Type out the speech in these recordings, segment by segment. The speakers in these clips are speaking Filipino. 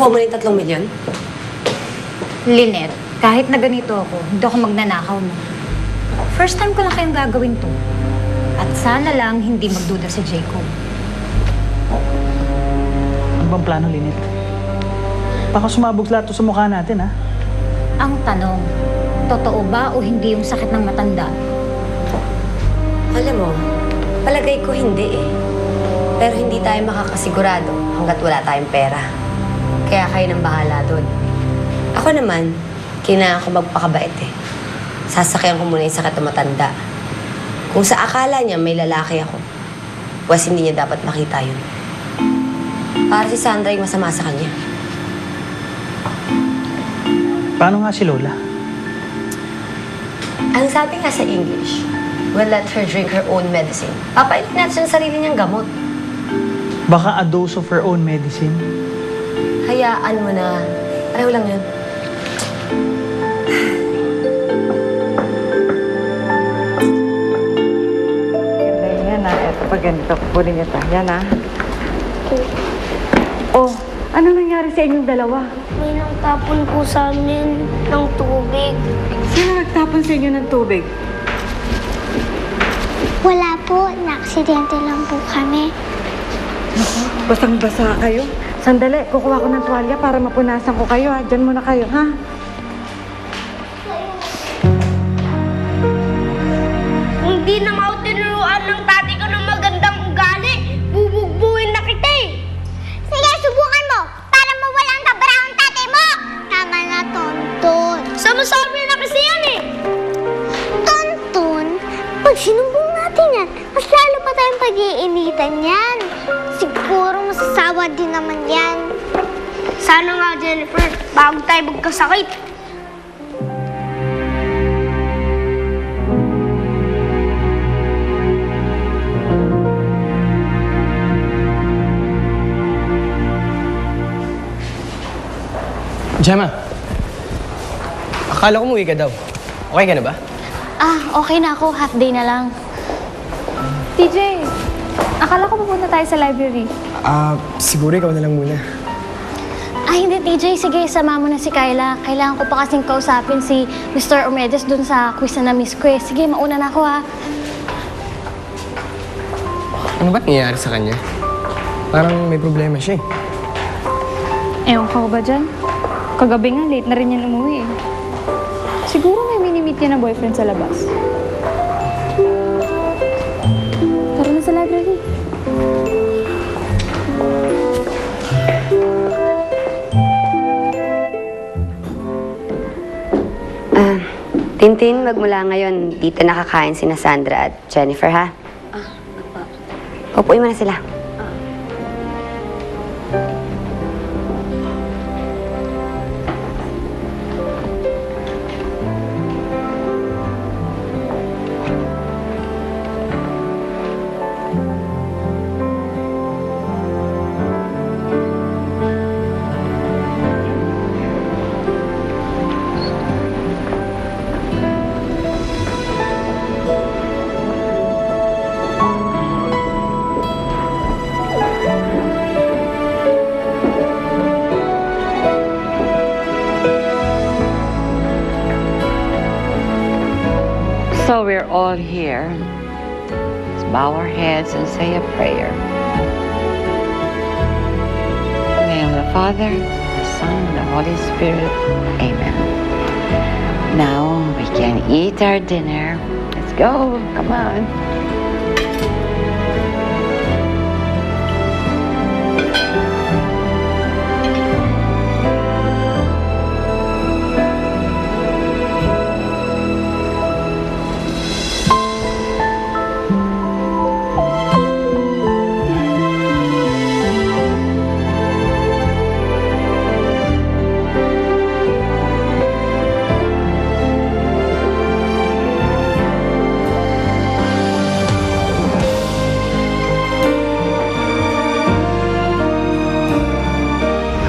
Nakuha mo na yung 3 milyon? Lynette, kahit na ganito ako, hindi ako magnanakaw mo. First time ko lang kayong gagawin to. At sana lang hindi magduda si Jacob. Ano bang plano, Lynette? Baka sumabog lahat to sa mukha natin, ha? Ang tanong, totoo ba o hindi yung sakit ng matanda? Alam mo, palagay ko hindi eh. Pero hindi tayo makakasigurado hanggat wala tayong pera. Kaya kayo nang bahala doon. Ako naman, kailangan ko magpakabait eh. Sasakyan ko muna yung sakit ng matanda. Kung sa akala niya may lalaki ako, was hindi niya dapat makita yun. Para si Sandra yung masama sa kanya. Paano nga si Lola? Ang sabi nga sa English, we'll let her drink her own medicine. Papainin natin sa sarili niyang gamot. Baka a dose of her own medicine? Hayaan mo na. Pareho lang yun. Yan na, eto pa ganito. Kunin niyo ta. Yan na. Oh, ano nangyari sa inyong dalawa? May nagtapon po sa amin ng tubig. Sino nagtapon sa inyo ng tubig? Wala po, na-aksidente lang po kami. Basang-basa kayo. Sandali, kukuha ko ng tuwalya para mapunasan ko kayo, ha? Diyan muna kayo, ha? Hindi na ako tinuruan ng tati ko ng magandang ugali. Bubugbuhin na kita eh. Sige, subukan mo para mawala ang tabara ang tatay mo. Tama na, Tonton. Sama-sabi na kasi yan eh. Tonton, pag sinumbong natin yan, mas lalo pa tayong pag-iinitan yan. Siguro masasawa din naman yan. Sana nga, Jennifer, bago tayo magkasakit. Gemma, akala ko umuwi ka daw. Okay ka na ba? Okay na ako. Half day na lang. TJ, akala ko pupunta tayo sa library. Siguro ikaw na lang muna. Hindi TJ. Sige, sama mo na si Kyla. Kailangan ko pa kasing kausapin si Mr. Omedes dun sa quiz na na-miss ko eh. Sige, mauna na ako ha. Ano ba't nangyayari sa kanya? Parang may problema siya eh. Ewan ka ba dyan? Kagabi nga, late na rin yan umuwi eh. Siguro may mini-meet yan na boyfriend sa labas. Tara na sa library. Tintin, magmula ngayon, dito nakakain sina Sandra at Jennifer, ha? Upuin mo na sila. So we're all here. Let's bow our heads and say a prayer. In the name of the Father, the Son, and the Holy Spirit. Amen. Now we can eat our dinner. Let's go. Come on.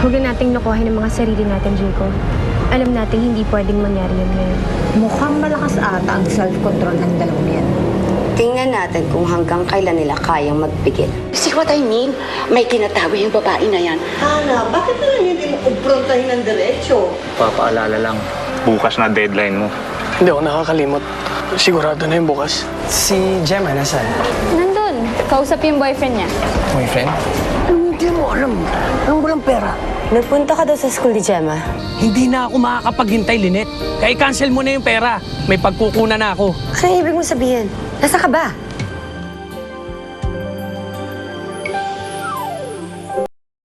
Huwag na nating lokohin ang mga sarili natin, Jacob. Alam natin hindi pwedeng mangyari yan ngayon. Mukhang malakas ata ang self-control ng dalawang yan. Tingnan natin kung hanggang kailan nila kayang magpigil. See what I mean? May tinatawi yung babae na yan. Hana, bakit na lang hindi mo kumprontahin ng diretso? Papaalala lang, bukas na deadline mo. Hindi ako nakakalimot. Sigurado na yung bukas. Si Gemma, nasaan? Nandun. Kausap yung boyfriend niya. Boyfriend? Hindi mo alam. Anong walang pera? Nagpunta ka daw sa school ni Gemma. Hindi na ako makakapaghintay, Lynette. Kaya cancel mo na yung pera. May pagkukunan na ako. Ano ibig mong sabihin? Nasa ka ba?